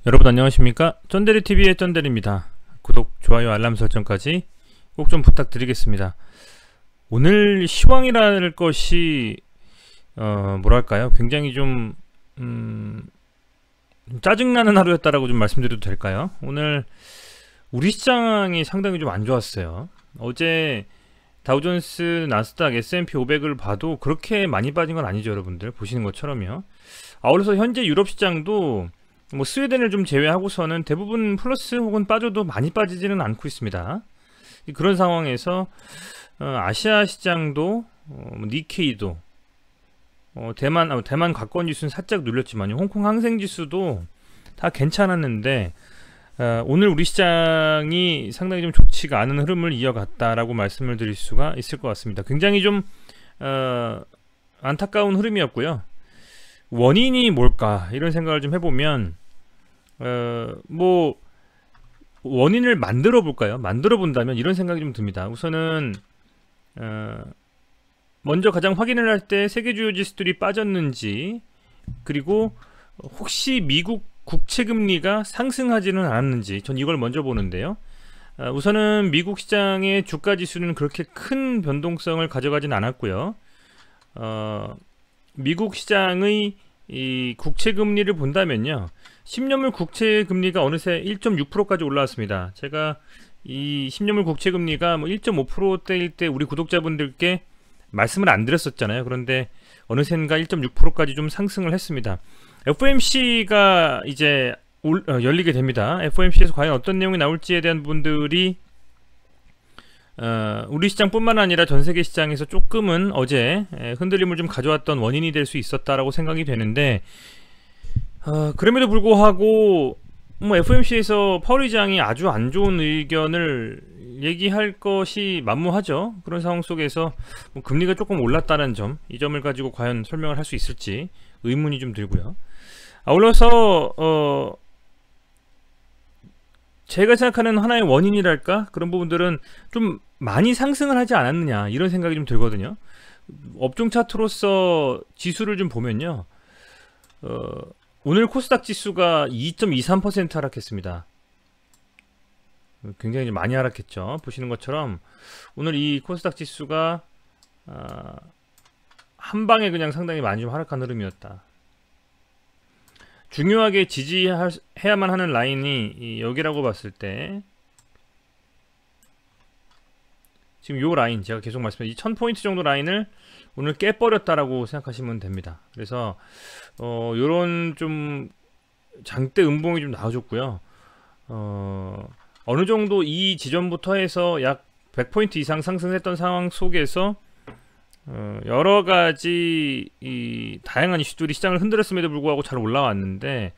여러분 안녕하십니까? 쩐데리TV의 쩐데리입니다. 구독, 좋아요, 알람 설정까지 꼭 좀 부탁드리겠습니다. 오늘 시황이랄 것이 뭐랄까요? 굉장히 좀 짜증나는 하루였다라고 좀 말씀드려도 될까요? 오늘 우리 시장이 상당히 좀 안 좋았어요. 어제 다우존스, 나스닥, S&P 500을 봐도 그렇게 많이 빠진 건 아니죠, 여러분들. 보시는 것처럼요. 아울러서 현재 유럽 시장도 뭐 스웨덴을 좀 제외하고서는 대부분 플러스 혹은 빠져도 많이 빠지지는 않고 있습니다. 그런 상황에서 아시아 시장도 니케이도 대만 가까운 지수는 살짝 눌렸지만 홍콩 항생 지수도 다 괜찮았는데 오늘 우리 시장이 상당히 좀 좋지가 않은 흐름을 이어갔다라고 말씀을 드릴 수가 있을 것 같습니다. 굉장히 좀 안타까운 흐름이었고요. 원인이 뭘까 이런 생각을 좀 해보면 뭐 원인을 만들어 볼까요? 만들어 본다면 이런 생각이 좀 듭니다. 우선은 먼저 가장 확인을 할 때 세계 주요 지수들이 빠졌는지, 그리고 혹시 미국 국채 금리가 상승하지는 않았는지, 전 이걸 먼저 보는데요. 우선은 미국 시장의 주가 지수는 그렇게 큰 변동성을 가져가진 않았고요. 미국 시장의 이 국채 금리를 본다면요, 10년물 국채 금리가 어느새 1.6%까지 올라왔습니다. 제가 이 10년물 국채 금리가 뭐 1.5%대일 때 우리 구독자분들께 말씀을 안 드렸었잖아요. 그런데 어느샌가 1.6%까지 좀 상승을 했습니다. FOMC가 이제 열리게 됩니다. FOMC에서 과연 어떤 내용이 나올지에 대한 부분들이 우리 시장뿐만 아니라 전 세계 시장에서 조금은 어제 흔들림을 좀 가져왔던 원인이 될 수 있었다라고 생각이 되는데, 그럼에도 불구하고 뭐 FOMC에서 파월 의장이 아주 안 좋은 의견을 얘기할 것이 만무하죠. 그런 상황 속에서 뭐 금리가 조금 올랐다는 점, 이 점을 가지고 과연 설명을 할 수 있을지 의문이 좀 들고요. 아울러서 제가 생각하는 하나의 원인이랄까, 그런 부분들은 좀 많이 상승을 하지 않았느냐 이런 생각이 좀 들거든요. 업종 차트로서 지수를 좀 보면요, 오늘 코스닥 지수가 2.23% 하락했습니다. 굉장히 많이 하락했죠. 보시는 것처럼 오늘 이 코스닥 지수가 한 방에 그냥 상당히 많이 좀 하락한 흐름이었다. 중요하게 지지해야만 하는 라인이 여기라고 봤을 때, 지금 요 라인, 제가 계속 말씀드린 이 1000포인트 정도 라인을 오늘 깨버렸다라고 생각하시면 됩니다. 그래서 요런 좀 장대 음봉이 좀 나와줬고요. 어느 정도 이 지점부터 해서 약 100포인트 이상 상승했던 상황 속에서 여러 가지 이 다양한 이슈들이 시장을 흔들었음에도 불구하고 잘 올라왔는데,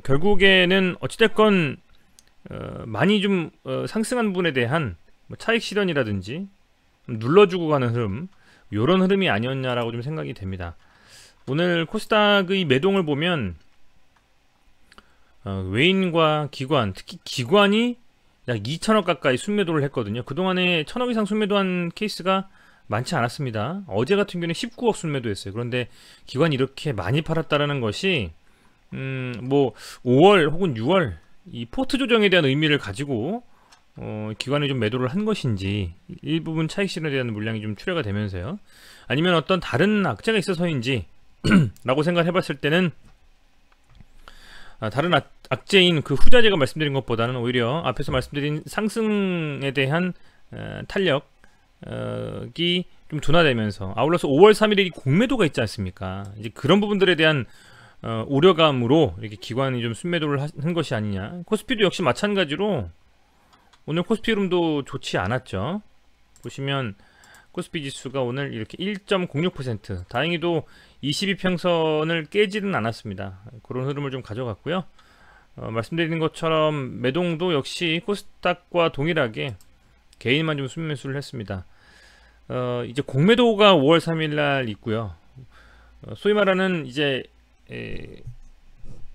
결국에는 어찌됐건 많이 좀 상승한 부분에 대한 뭐 차익 실현이라든지 눌러주고 가는 흐름, 요런 흐름이 아니었냐라고 좀 생각이 됩니다. 오늘 코스닥의 매동을 보면 외인과 기관, 특히 기관이 약 2천억 가까이 순매도를 했거든요. 그동안에 1000억 이상 순매도한 케이스가 많지 않았습니다. 어제 같은 경우는 19억 순매도했어요. 그런데 기관이 이렇게 많이 팔았다라는 것이 뭐 5월 혹은 6월 이 포트 조정에 대한 의미를 가지고 기관이 좀 매도를 한 것인지, 일부분 차익 실현에 대한 물량이 좀 출회가 되면서요, 아니면 어떤 다른 악재가 있어서인지 라고 생각을 해봤을 때는 다른 악재인 그 후자 제가 말씀드린 것보다는 오히려 앞에서 말씀드린 상승에 대한 탄력이 좀 둔화되면서, 아울러서 5월 3일에 공매도가 있지 않습니까? 이제 그런 부분들에 대한 우려감으로 이렇게 기관이 좀 순매도를 한 것이 아니냐. 코스피도 역시 마찬가지로 오늘 코스피 흐름도 좋지 않았죠. 보시면 코스피 지수가 오늘 이렇게 1.06%, 다행히도 22평선을 깨지는 않았습니다. 그런 흐름을 좀 가져갔고요. 말씀드린 것처럼 매동도 역시 코스닥과 동일하게 개인만 좀 순매수를 했습니다. 이제 공매도가 5월 3일날 있고요. 소위 말하는 이제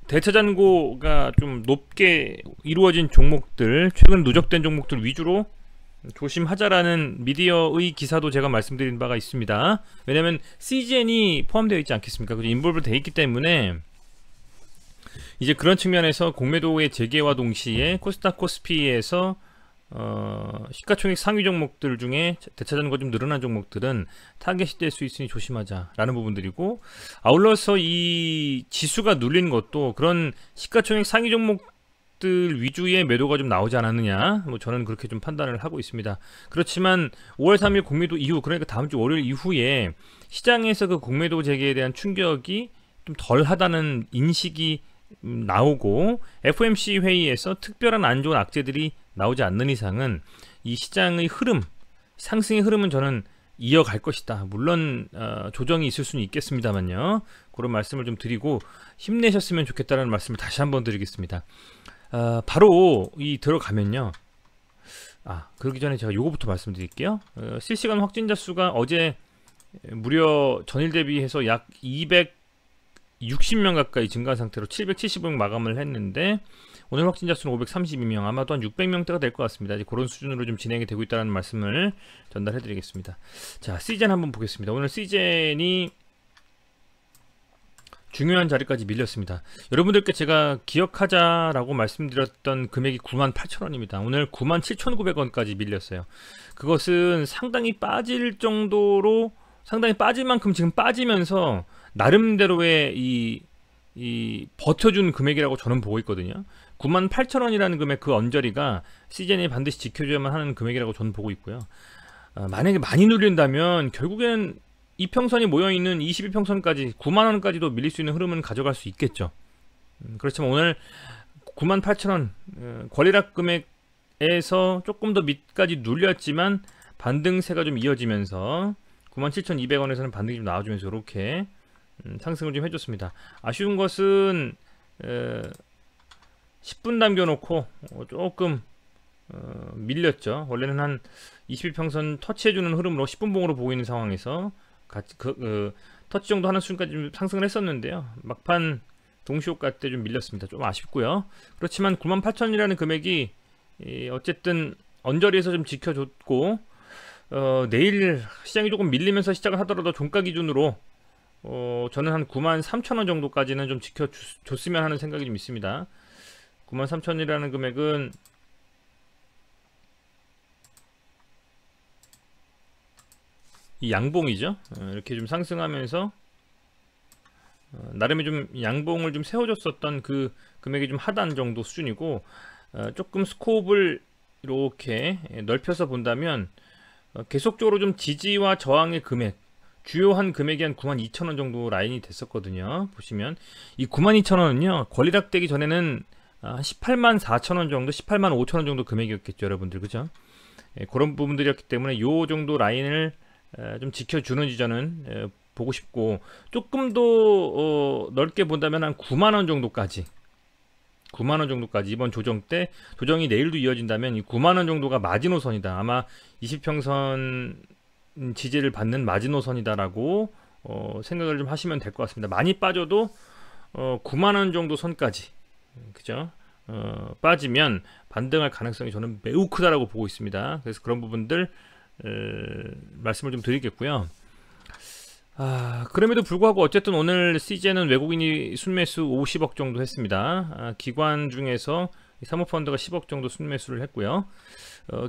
대차잔고가 좀 높게 이루어진 종목들, 최근 누적된 종목들 위주로 조심하자라는 미디어의 기사도 제가 말씀드린 바가 있습니다. 왜냐하면 CGN이 포함되어 있지 않겠습니까? 인볼브 되어 있기 때문에 이제 그런 측면에서 공매도의 재개와 동시에 코스닥 코스피에서 시가총액 상위 종목들 중에 대차전고가 좀 늘어난 종목들은 타겟이 될 수 있으니 조심하자라는 부분들이고, 아울러서 이 지수가 눌린 것도 그런 시가총액 상위 종목들 위주의 매도가 좀 나오지 않았느냐, 뭐 저는 그렇게 좀 판단을 하고 있습니다. 그렇지만 5월 3일 공매도 이후, 그러니까 다음 주 월요일 이후에 시장에서 그 공매도 재개에 대한 충격이 좀 덜하다는 인식이 나오고, FOMC 회의에서 특별한 안 좋은 악재들이 나오지 않는 이상은 이 시장의 흐름, 상승의 흐름은 저는 이어갈 것이다. 물론 조정이 있을 수는 있겠습니다만요. 그런 말씀을 좀 드리고 힘내셨으면 좋겠다는 말씀을 다시 한번 드리겠습니다. 바로 이 들어가면요. 그러기 전에 제가 요거부터 말씀드릴게요. 실시간 확진자 수가 어제 무려 전일 대비해서 약 260명 가까이 증가한 상태로 770명 마감을 했는데, 오늘 확진자 수는 532명, 아마도 한 600명대가 될 것 같습니다. 이제 그런 수준으로 좀 진행이 되고 있다는 말씀을 전달해 드리겠습니다. 자, 시젠 한번 보겠습니다. 오늘 시젠이 중요한 자리까지 밀렸습니다. 여러분들께 제가 기억하자라고 말씀드렸던 금액이 98,000원입니다. 오늘 97,900원까지 밀렸어요. 그것은 상당히 빠질 정도로, 상당히 빠질 만큼 지금 빠지면서 나름대로의 이 버텨준 금액이라고 저는 보고 있거든요. 98,000원이라는 금액, 그 언저리가 시즌이 반드시 지켜줘야만 하는 금액이라고 저는 보고 있고요. 만약에 많이 눌린다면 결국엔 이평선이 모여있는 22평선까지 90,000원까지도 밀릴 수 있는 흐름은 가져갈 수 있겠죠. 그렇지만 오늘 98,000원 권리락 금액에서 조금 더 밑까지 눌렸지만 반등세가 좀 이어지면서 97,200원에서는 반등이 좀 나와주면서 이렇게 상승을 좀 해줬습니다. 아쉬운 것은 10분 남겨놓고 조금 밀렸죠. 원래는 한 22평선 터치해주는 흐름으로 10분 봉으로 보고 있는 상황에서 터치 정도 하는 순간까지 좀 상승을 했었는데요. 막판 동시효과 때 좀 밀렸습니다. 좀 아쉽고요. 그렇지만 98,000원이라는 금액이 어쨌든 언저리에서 좀 지켜줬고, 내일 시장이 조금 밀리면서 시작을 하더라도 종가 기준으로 저는 한 93,000원 정도까지는 좀 지켜줬으면 하는 생각이 좀 있습니다. 93,000원이라는 금액은 이 양봉이죠. 이렇게 좀 상승하면서 나름의 좀 양봉을 좀 세워줬었던 그 금액이 좀 하단 정도 수준이고, 조금 스코업을 이렇게 넓혀서 본다면 계속적으로 좀 지지와 저항의 금액, 주요한 금액이 한 92,000원 정도 라인이 됐었거든요. 보시면 이 92,000원은요 권리락 되기 전에는 한 184,000원 정도, 185,000원 정도 금액이었겠죠, 여러분들. 그죠? 그런 부분들이었기 때문에 요 정도 라인을 좀 지켜주는지 저는 보고 싶고, 조금 더 넓게 본다면 한 90,000원 정도까지, 90,000원 정도까지 이번 조정 때, 조정이 내일도 이어진다면 이 90,000원 정도가 마지노선이다. 아마 20평선 지지를 받는 마지노선이다라고 생각을 좀 하시면 될 것 같습니다. 많이 빠져도 90,000원 정도 선까지, 그죠? 빠지면 반등할 가능성이 저는 매우 크다라고 보고 있습니다. 그래서 그런 부분들 말씀을 좀 드리겠고요. 그럼에도 불구하고 어쨌든 오늘 CJ는 외국인이 순매수 50억 정도 했습니다. 기관 중에서 사모펀드가 10억 정도 순매수를 했고요.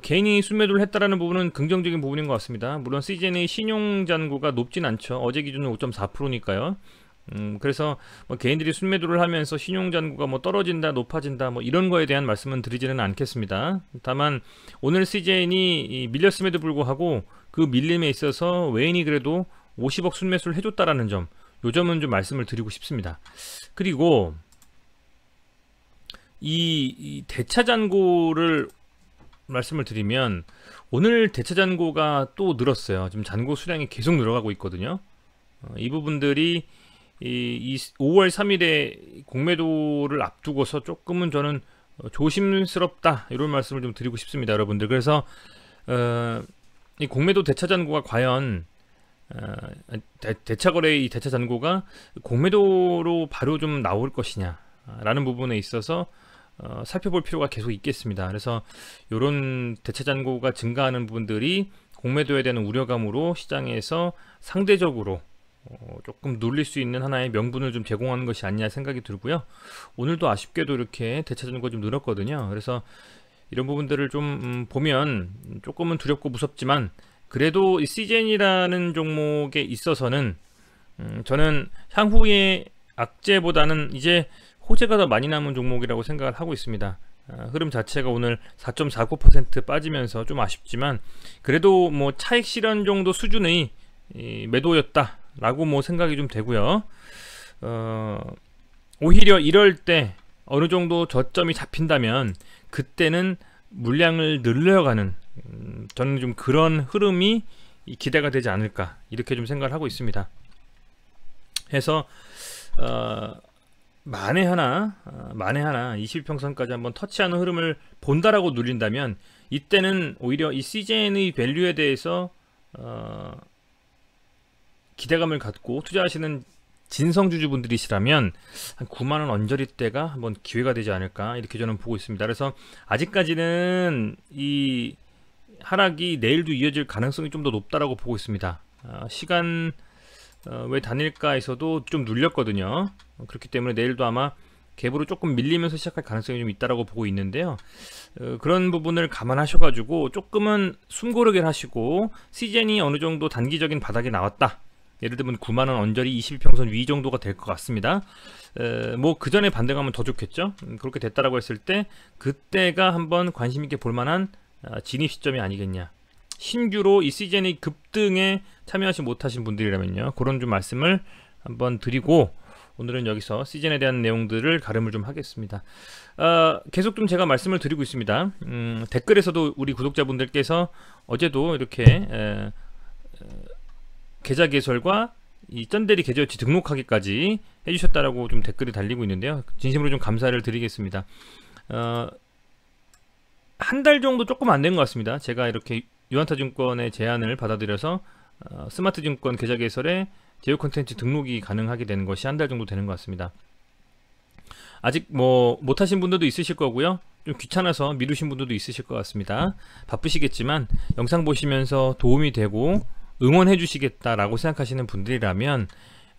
개인이 순매도를 했다라는 부분은 긍정적인 부분인 것 같습니다. 물론 CJ의 신용잔고가 높진 않죠. 어제 기준은 5.4%니까요. 그래서 뭐 개인들이 순매도를 하면서 신용잔고가 뭐 떨어진다, 높아진다, 뭐 이런 거에 대한 말씀은 드리지는 않겠습니다. 다만 오늘 CJN이 밀렸음에도 불구하고 그 밀림에 있어서 외인이 그래도 50억 순매수를 해줬다라는 점, 요 점은 좀 말씀을 드리고 싶습니다. 그리고 이 대차잔고를 말씀을 드리면, 오늘 대차잔고가 또 늘었어요. 지금 잔고 수량이 계속 늘어가고 있거든요. 이 부분들이 이 5월 3일에 공매도를 앞두고서 조금은 저는 조심스럽다, 이런 말씀을 좀 드리고 싶습니다, 여러분들. 그래서 이 공매도 대차잔고가 과연 대차거래의 이 대차잔고가 공매도로 바로 좀 나올 것이냐 라는 부분에 있어서 살펴볼 필요가 계속 있겠습니다. 그래서 이런 대차잔고가 증가하는 부분들이 공매도에 대한 우려감으로 시장에서 상대적으로 조금 눌릴 수 있는 하나의 명분을 좀 제공하는 것이 아니냐 생각이 들고요. 오늘도 아쉽게도 이렇게 대차전고가 좀 늘었거든요. 그래서 이런 부분들을 좀 보면 조금은 두렵고 무섭지만 그래도 이 CGN이라는 종목에 있어서는 저는 향후의 악재보다는 이제 호재가 더 많이 남은 종목이라고 생각을 하고 있습니다. 흐름 자체가 오늘 4.49% 빠지면서 좀 아쉽지만 그래도 뭐 차익 실현 정도 수준의 매도였다 라고 뭐 생각이 좀 되고요. 오히려 이럴 때 어느 정도 저점이 잡힌다면 그때는 물량을 늘려가는 저는 좀 그런 흐름이 기대가 되지 않을까 이렇게 좀 생각을 하고 있습니다. 해서 만에 하나 21평선까지 한번 터치하는 흐름을 본다라고 누린다면 이때는 오히려 이 CJN의 밸류에 대해서 기대감을 갖고 투자하시는 진성주주분들이시라면 한 9만원 언저리대가 한번 기회가 되지 않을까 이렇게 저는 보고 있습니다. 그래서 아직까지는 이 하락이 내일도 이어질 가능성이 좀 더 높다라고 보고 있습니다. 시간 왜 단일가에서도 좀 눌렸거든요. 그렇기 때문에 내일도 아마 갭으로 조금 밀리면서 시작할 가능성이 좀 있다라고 보고 있는데요. 그런 부분을 감안하셔가지고 조금은 숨고르기를 하시고 CGN이 어느 정도 단기적인 바닥에 나왔다. 예를 들면 9만원 언저리 21평선 위 정도가 될 것 같습니다. 뭐 그 전에 반등하면 더 좋겠죠. 그렇게 됐다라고 했을 때 그때가 한번 관심 있게 볼만한 진입 시점이 아니겠냐. 신규로 이 CGN의 급등에 참여하지 못하신 분들이라면요, 그런 좀 말씀을 한번 드리고 오늘은 여기서 CGN에 대한 내용들을 가름을 좀 하겠습니다. 계속 좀 제가 말씀을 드리고 있습니다. 댓글에서도 우리 구독자분들께서 어제도 이렇게 계좌 개설과 이 쩐대리 계좌 유치 등록하기까지 해주셨다라고 좀 댓글이 달리고 있는데요. 진심으로 좀 감사를 드리겠습니다. 한 달 정도 조금 안 된 것 같습니다. 제가 이렇게 유한타증권의 제안을 받아들여서 스마트증권 계좌 개설에 제휴 콘텐츠 등록이 가능하게 되는 것이 한 달 정도 되는 것 같습니다. 아직 뭐 못하신 분들도 있으실 거고요. 좀 귀찮아서 미루신 분들도 있으실 것 같습니다. 바쁘시겠지만 영상 보시면서 도움이 되고 응원해 주시겠다라고 생각하시는 분들이라면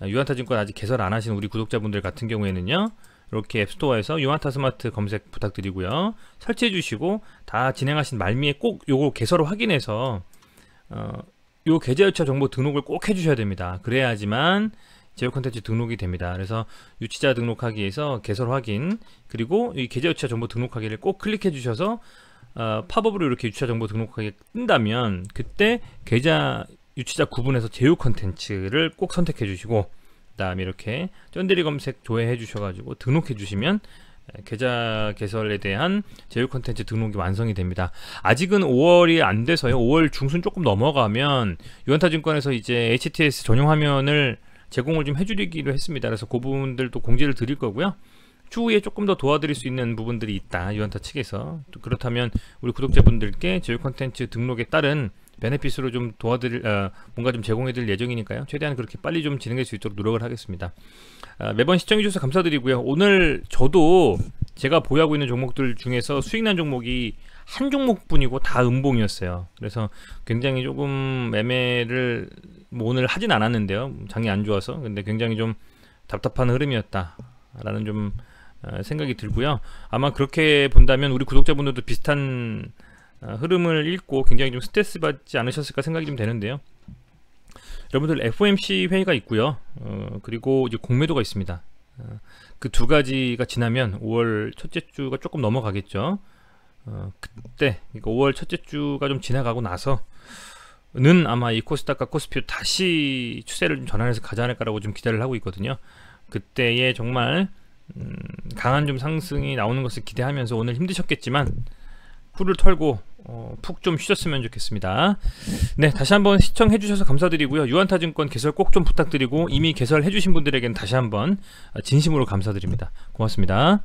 유한타증권 아직 개설 안 하신 우리 구독자분들 같은 경우에는요, 이렇게 앱스토어에서 유한타 스마트 검색 부탁드리고요. 설치해 주시고 다 진행하신 말미에 꼭 요거 개설을 확인해서 요 계좌 유치자 정보 등록을 꼭 해주셔야 됩니다. 그래야지만 제휴 콘텐츠 등록이 됩니다. 그래서 유치자 등록하기 위해서 개설 확인, 그리고 이 계좌 유치자 정보 등록하기를 꼭 클릭해 주셔서 팝업으로 이렇게 유치자 정보 등록하기 뜬다면 그때 계좌 유치자 구분해서 제휴 콘텐츠를 꼭 선택해 주시고, 그 다음에 이렇게 쩐대리 검색 조회해 주셔가지고 등록해 주시면 계좌 개설에 대한 제휴 콘텐츠 등록이 완성이 됩니다. 아직은 5월이 안 돼서요. 5월 중순 조금 넘어가면 유한타증권에서 이제 HTS 전용 화면을 제공을 좀 해주기로 했습니다. 그래서 그 부분들도 공지를 드릴 거고요. 추후에 조금 더 도와드릴 수 있는 부분들이 있다, 유한타 측에서. 또 그렇다면 우리 구독자분들께 제휴 콘텐츠 등록에 따른 베네핏으로 좀 뭔가 좀 제공해드릴 예정이니까요. 최대한 그렇게 빨리 좀 진행될 수 있도록 노력을 하겠습니다. 매번 시청해주셔서 감사드리고요. 오늘 저도 제가 보유하고 있는 종목들 중에서 수익난 종목이 한 종목뿐이고 다 음봉이었어요. 그래서 굉장히 조금 매매를 뭐 오늘 하진 않았는데요. 장이 안 좋아서. 근데 굉장히 좀 답답한 흐름이었다라는 좀 생각이 들고요. 아마 그렇게 본다면 우리 구독자분들도 비슷한 흐름을 읽고 굉장히 좀 스트레스 받지 않으셨을까 생각이 좀 되는데요. 여러분들 FOMC 회의가 있고요. 그리고 이제 공매도가 있습니다. 그 두 가지가 지나면 5월 첫째 주가 조금 넘어가겠죠. 그때 그러니까 5월 첫째 주가 좀 지나가고 나서는 아마 이 코스닥과 코스피도 다시 추세를 좀 전환해서 가지 않을까라고 좀 기대를 하고 있거든요. 그때에 정말 강한 좀 상승이 나오는 것을 기대하면서 오늘 힘드셨겠지만 풀을 털고 푹 좀 쉬셨으면 좋겠습니다. 네, 다시 한번 시청해 주셔서 감사드리고요. 유한타증권 개설 꼭 좀 부탁드리고 이미 개설해 주신 분들에게는 다시 한번 진심으로 감사드립니다. 고맙습니다.